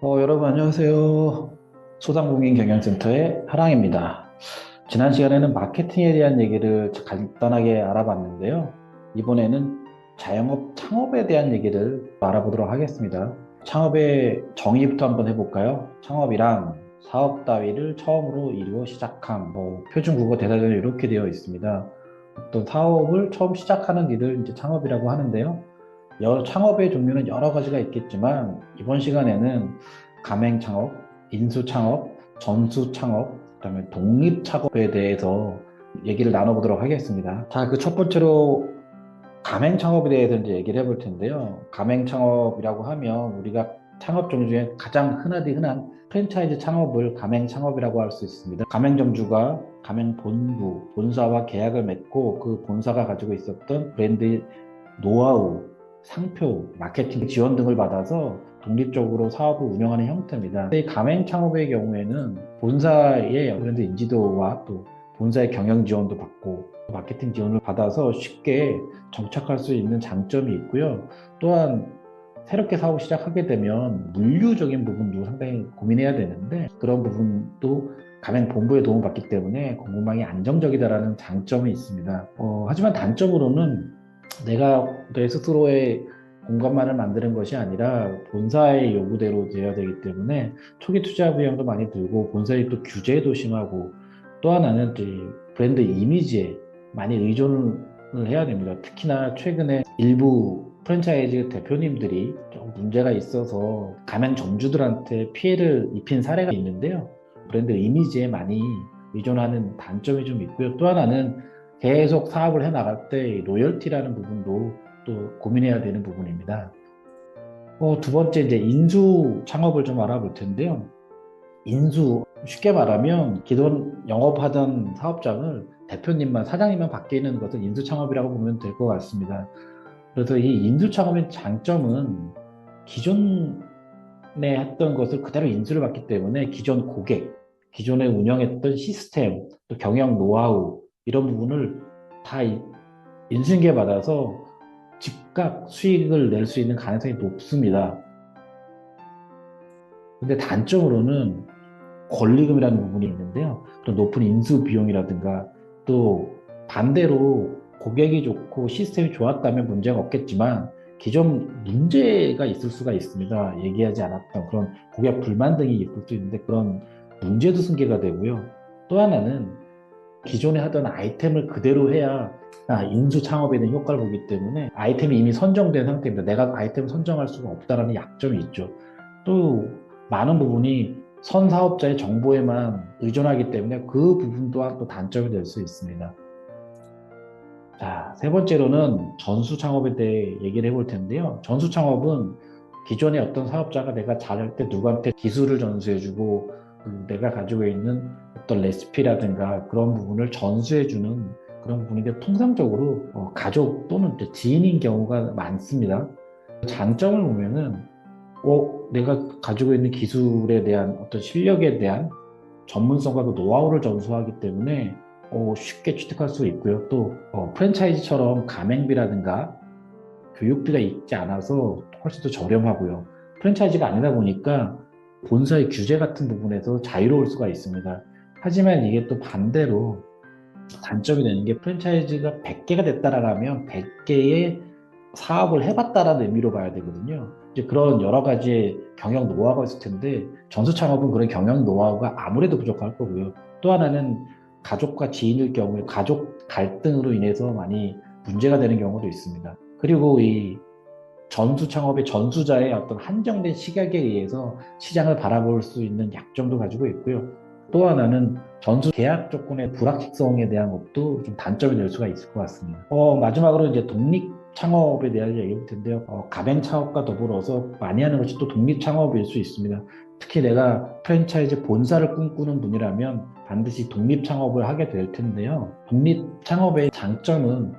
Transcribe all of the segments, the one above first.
여러분 안녕하세요. 소상공인경영센터의 하랑입니다. 지난 시간에는 마케팅에 대한 얘기를 간단하게 알아봤는데요. 이번에는 자영업 창업에 대한 얘기를 알아보도록 하겠습니다. 창업의 정의부터 한번 해볼까요? 창업이란 사업 따위를 처음으로 이루어 시작함, 표준 국어 대사전에 이렇게 되어 있습니다. 어떤 사업을 처음 시작하는 일을 이제 창업이라고 하는데요. 창업의 종류는 여러 가지가 있겠지만 이번 시간에는 가맹 창업, 인수 창업, 전수 창업, 그다음에 독립 창업에 대해서 얘기를 나눠보도록 하겠습니다. 자, 그 첫 번째로 가맹 창업에 대해서 이제 얘기를 해볼 텐데요. 가맹 창업이라고 하면 우리가 창업 종류 중에 가장 흔한 프랜차이즈 창업을 가맹 창업이라고 할 수 있습니다. 가맹점주가 가맹 본사와 계약을 맺고 그 본사가 가지고 있었던 브랜드 노하우, 상표, 마케팅 지원 등을 받아서 독립적으로 사업을 운영하는 형태입니다. 이 가맹 창업의 경우에는 본사의 브랜드 인지도와 또 본사의 경영 지원도 받고 마케팅 지원을 받아서 쉽게 정착할 수 있는 장점이 있고요. 또한 새롭게 사업을 시작하게 되면 물류적인 부분도 상당히 고민해야 되는데 그런 부분도 가맹 본부의 도움을 받기 때문에 공급망이 안정적이다라는 장점이 있습니다. 하지만 단점으로는 내가 내 스스로의 공간만을 만드는 것이 아니라 본사의 요구대로 되어야 되기 때문에 초기 투자 비용도 많이 들고 본사의 또 규제도 심하고 또 하나는 이 브랜드 이미지에 많이 의존을 해야 됩니다. 특히나 최근에 일부 프랜차이즈 대표님들이 좀 문제가 있어서 가맹점주들한테 피해를 입힌 사례가 있는데요. 브랜드 이미지에 많이 의존하는 단점이 좀 있고요. 또 하나는 계속 사업을 해 나갈 때 로열티라는 부분도 또 고민해야 되는 부분입니다. 두 번째 이제 인수 창업을 좀 알아볼 텐데요. 인수 쉽게 말하면 기존 영업하던 사업장을 대표님만 사장님만 바뀌는 것을 인수 창업이라고 보면 될 것 같습니다. 그래서 이 인수 창업의 장점은 기존에 했던 것을 그대로 인수를 받기 때문에 기존 고객, 기존에 운영했던 시스템, 또 경영 노하우 이런 부분을 다 인수인계 받아서 즉각 수익을 낼 수 있는 가능성이 높습니다. 근데 단점으로는 권리금이라는 부분이 있는데요. 또 높은 인수 비용이라든가 또 반대로 고객이 좋고 시스템이 좋았다면 문제가 없겠지만 기존 문제가 있을 수가 있습니다. 얘기하지 않았던 그런 고객 불만 등이 있을 수 있는데 그런 문제도 승계가 되고요. 또 하나는 기존에 하던 아이템을 그대로 해야 인수 창업에 대한 효과를 보기 때문에 아이템이 이미 선정된 상태입니다. 내가 아이템을 선정할 수가 없다는 약점이 있죠. 또 많은 부분이 선사업자의 정보에만 의존하기 때문에 그 부분 또한 또 단점이 될 수 있습니다. 자, 세 번째로는 전수 창업에 대해 얘기를 해볼 텐데요. 전수 창업은 기존의 어떤 사업자가 내가 잘할 때 누구한테 기술을 전수해주고 내가 가지고 있는 어떤 레시피라든가 그런 부분을 전수해주는 그런 부분인데 통상적으로 가족 또는 지인인 경우가 많습니다. 장점을 보면은 내가 가지고 있는 기술에 대한 어떤 실력에 대한 전문성과 그 노하우를 전수하기 때문에 쉽게 취득할 수 있고요. 또 프랜차이즈처럼 가맹비라든가 교육비가 있지 않아서 훨씬 더 저렴하고요. 프랜차이즈가 아니다 보니까 본사의 규제 같은 부분에서 자유로울 수가 있습니다. 하지만 이게 또 반대로 단점이 되는 게 프랜차이즈가 100개가 됐다라면 100개의 사업을 해봤다라는 의미로 봐야 되거든요. 이제 그런 여러 가지의 경영 노하우가 있을 텐데 전수 창업은 그런 경영 노하우가 아무래도 부족할 거고요. 또 하나는 가족과 지인일 경우에 가족 갈등으로 인해서 많이 문제가 되는 경우도 있습니다. 그리고 이 전수 창업의 전수자의 어떤 한정된 시각에 의해서 시장을 바라볼 수 있는 약점도 가지고 있고요. 또 하나는 전수 계약 조건의 불확실성에 대한 것도 좀 단점이 될 수가 있을 것 같습니다. 마지막으로 이제 독립 창업에 대한 얘기할 텐데요. 가맹 창업과 더불어서 많이 하는 것이 또 독립 창업일 수 있습니다. 특히 내가 프랜차이즈 본사를 꿈꾸는 분이라면 반드시 독립 창업을 하게 될 텐데요. 독립 창업의 장점은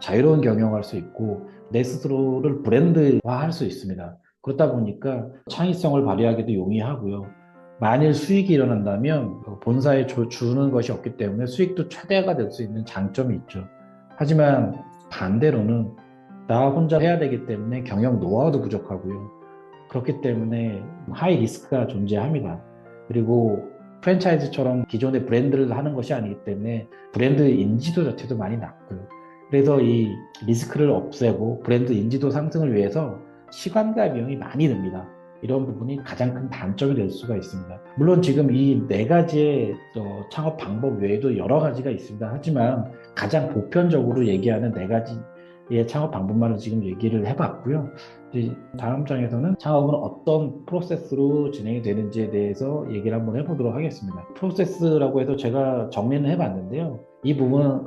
자유로운 경영할 수 있고 내 스스로를 브랜드화할 수 있습니다. 그렇다 보니까 창의성을 발휘하기도 용이하고요. 만일 수익이 일어난다면 본사에 주는 것이 없기 때문에 수익도 최대화가 될 수 있는 장점이 있죠. 하지만 반대로는 나 혼자 해야 되기 때문에 경영 노하우도 부족하고요. 그렇기 때문에 하이 리스크가 존재합니다. 그리고 프랜차이즈처럼 기존의 브랜드를 하는 것이 아니기 때문에 브랜드 인지도 자체도 많이 낮고요. 그래서 이 리스크를 없애고 브랜드 인지도 상승을 위해서 시간과 비용이 많이 듭니다. 이런 부분이 가장 큰 단점이 될 수가 있습니다. 물론 지금 이 네 가지의 창업 방법 외에도 여러 가지가 있습니다. 하지만 가장 보편적으로 얘기하는 네 가지의 창업 방법만을 지금 얘기를 해봤고요. 다음 장에서는 창업은 어떤 프로세스로 진행이 되는지에 대해서 얘기를 한번 해보도록 하겠습니다. 프로세스라고 해서 제가 정리는 해봤는데요. 이 부분은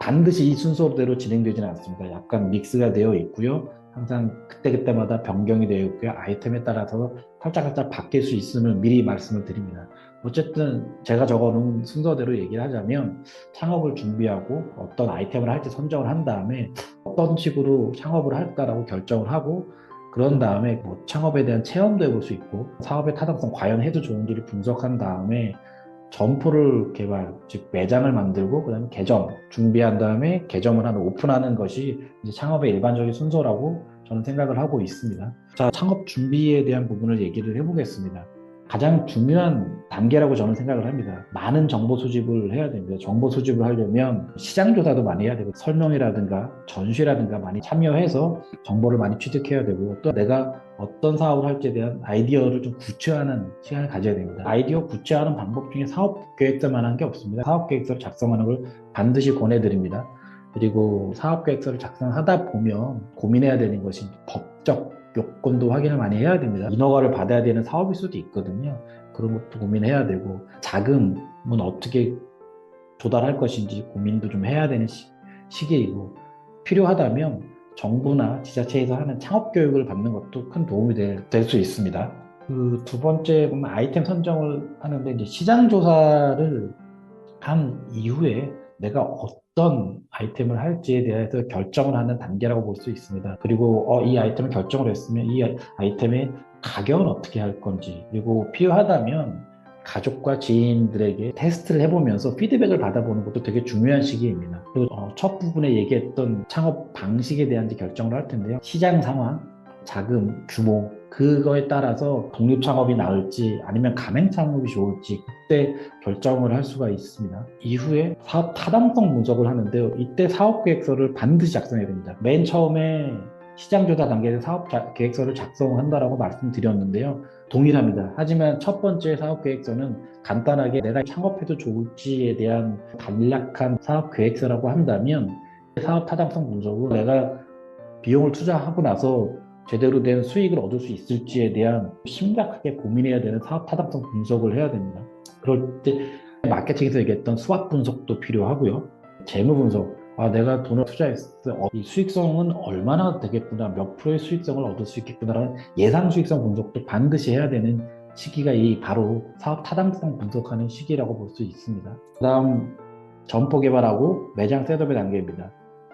반드시 이 순서대로 진행되지는 않습니다. 약간 믹스가 되어 있고요. 항상 그때그때마다 변경이 되어 있고요. 아이템에 따라서 살짝살짝 바뀔 수 있음을 미리 말씀을 드립니다. 어쨌든 제가 적어놓은 순서대로 얘기를 하자면 창업을 준비하고 어떤 아이템을 할지 선정을 한 다음에 어떤 식으로 창업을 할까라고 결정을 하고 그런 다음에 뭐 창업에 대한 체험도 해볼 수 있고 사업의 타당성 과연 해도 좋은지를 분석한 다음에 점포를 개발, 즉 매장을 만들고 그다음에 개점 준비한 다음에 개점을 하는 오픈하는 것이 이제 창업의 일반적인 순서라고 저는 생각을 하고 있습니다. 자, 창업 준비에 대한 부분을 얘기를 해보겠습니다. 가장 중요한 단계라고 저는 생각을 합니다. 많은 정보 수집을 해야 됩니다. 정보 수집을 하려면 시장 조사도 많이 해야 되고 설명회라든가 전시라든가 많이 참여해서 정보를 많이 취득해야 되고요. 또 내가 어떤 사업을 할지에 대한 아이디어를 좀 구체화하는 시간을 가져야 됩니다. 아이디어 구체화하는 방법 중에 사업 계획서만 한 게 없습니다. 사업 계획서를 작성하는 걸 반드시 권해드립니다. 그리고 사업 계획서를 작성하다 보면 고민해야 되는 것이 법적 요건도 확인을 많이 해야 됩니다. 인허가를 받아야 되는 사업일 수도 있거든요. 그런 것도 고민해야 되고 자금은 어떻게 조달할 것인지 고민도 좀 해야 되는 시기이고 필요하다면 정부나 지자체에서 하는 창업 교육을 받는 것도 큰 도움이 될 수 있습니다. 그 두 번째 보면 아이템 선정을 하는데 이제 시장 조사를 한 이후에 내가 어떤 아이템을 할지에 대해서 결정을 하는 단계라고 볼 수 있습니다. 그리고 이 아이템을 결정을 했으면 이 아이템의 가격은 어떻게 할 건지 그리고 필요하다면 가족과 지인들에게 테스트를 해보면서 피드백을 받아보는 것도 되게 중요한 시기입니다. 그리고 첫 부분에 얘기했던 창업 방식에 대한 결정을 할 텐데요. 시장 상황, 자금, 규모 그거에 따라서 독립 창업이 나을지 아니면 가맹 창업이 좋을지 그때 결정을 할 수가 있습니다. 이후에 사업 타당성 분석을 하는데요. 이때 사업 계획서를 반드시 작성해야 됩니다. 맨 처음에 시장 조사 단계에서 사업 계획서를 작성한다라고 말씀드렸는데요. 동일합니다. 하지만 첫 번째 사업 계획서는 간단하게 내가 창업해도 좋을지에 대한 간략한 사업 계획서라고 한다면 사업 타당성 분석은 내가 비용을 투자하고 나서 제대로 된 수익을 얻을 수 있을지에 대한 심각하게 고민해야 되는 사업 타당성 분석을 해야 됩니다. 그럴 때 마케팅에서 얘기했던 수학 분석도 필요하고요. 재무 분석, 내가 돈을 투자했을 때 이 수익성은 얼마나 되겠구나, 몇 프로의 수익성을 얻을 수 있겠구나라는 예상 수익성 분석도 반드시 해야 되는 시기가 바로 사업 타당성 분석하는 시기라고 볼 수 있습니다. 그 다음 점포 개발하고 매장 셋업의 단계입니다.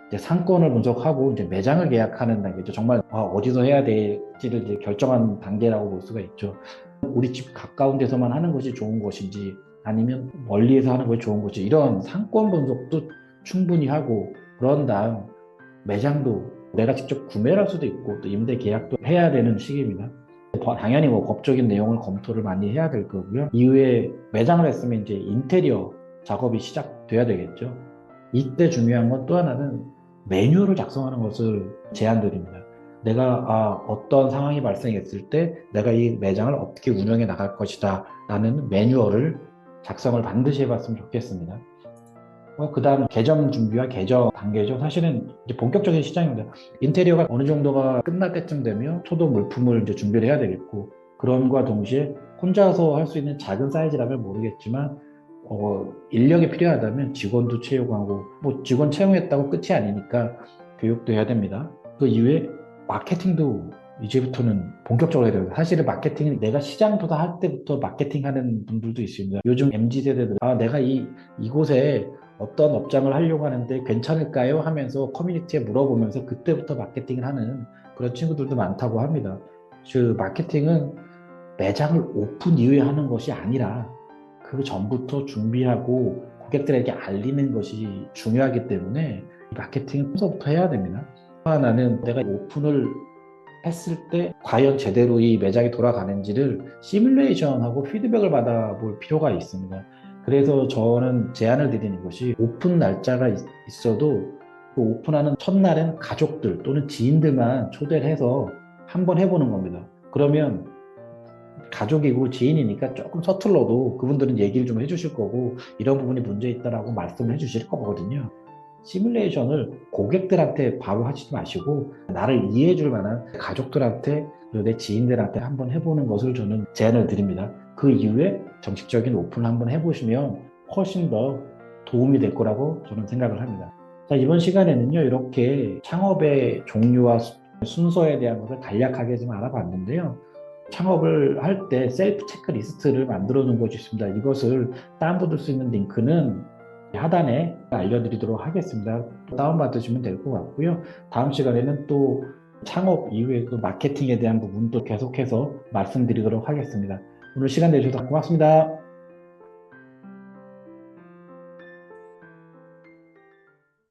이제 상권을 분석하고 이제 매장을 계약하는 단계죠. 정말 어디서 해야 될지를 이제 결정하는 단계라고 볼 수가 있죠. 우리 집 가까운 데서만 하는 것이 좋은 것인지 아니면 멀리에서 하는 것이 좋은 것인지 이런 상권 분석도 충분히 하고 그런 다음 매장도 내가 직접 구매를 할 수도 있고 또 임대 계약도 해야 되는 시기입니다. 당연히 뭐 법적인 내용을 검토를 많이 해야 될 거고요. 이후에 매장을 했으면 이제 인테리어 작업이 시작돼야 되겠죠. 이때 중요한 건 또 하나는 매뉴얼을 작성하는 것을 제안드립니다. 내가 어떤 상황이 발생했을 때 내가 이 매장을 어떻게 운영해 나갈 것이다 라는 매뉴얼을 작성을 반드시 해봤으면 좋겠습니다. 그 다음 개점 준비와 개점 단계죠. 사실은 이제 본격적인 시장입니다. 인테리어가 어느 정도가 끝날 때쯤 되면 초도 물품을 이제 준비를 해야 되겠고 그럼과 동시에 혼자서 할 수 있는 작은 사이즈라면 모르겠지만 인력이 필요하다면 직원도 채용하고 뭐 직원 채용했다고 끝이 아니니까 교육도 해야 됩니다. 그 이후에 마케팅도 이제부터는 본격적으로 해야 됩니다. 사실은 마케팅은 내가 시장 조사할 때부터 마케팅하는 분들도 있습니다. 요즘 MZ세대들 내가 이곳에 어떤 업장을 하려고 하는데 괜찮을까요? 하면서 커뮤니티에 물어보면서 그때부터 마케팅을 하는 그런 친구들도 많다고 합니다. 그 마케팅은 매장을 오픈 이후에 하는 것이 아니라 그 전부터 준비하고 고객들에게 알리는 것이 중요하기 때문에 마케팅은 순서부터 해야 됩니다. 하나는 내가 오픈을 했을 때 과연 제대로 이 매장이 돌아가는지를 시뮬레이션하고 피드백을 받아볼 필요가 있습니다. 그래서 저는 제안을 드리는 것이 오픈 날짜가 있어도 그 오픈하는 첫날엔 가족들 또는 지인들만 초대를 해서 한번 해보는 겁니다. 그러면 가족이고 지인이니까 조금 서툴러도 그분들은 얘기를 좀 해주실 거고 이런 부분이 문제 있다라고 말씀을 해주실 거거든요. 시뮬레이션을 고객들한테 바로 하시지 마시고 나를 이해해 줄 만한 가족들한테 그리고 내 지인들한테 한번 해보는 것을 저는 제안을 드립니다. 그 이후에 정식적인 오픈을 한번 해보시면 훨씬 더 도움이 될 거라고 저는 생각을 합니다. 자, 이번 시간에는요, 이렇게 창업의 종류와 순서에 대한 것을 간략하게 좀 알아봤는데요. 창업을 할 때 셀프 체크리스트를 만들어 놓은 것이 있습니다. 이것을 다운받을 수 있는 링크는 하단에 알려드리도록 하겠습니다. 다운받으시면 될 것 같고요. 다음 시간에는 또 창업 이후에 또 마케팅에 대한 부분도 계속해서 말씀드리도록 하겠습니다. 오늘 시간 내주셔서 고맙습니다.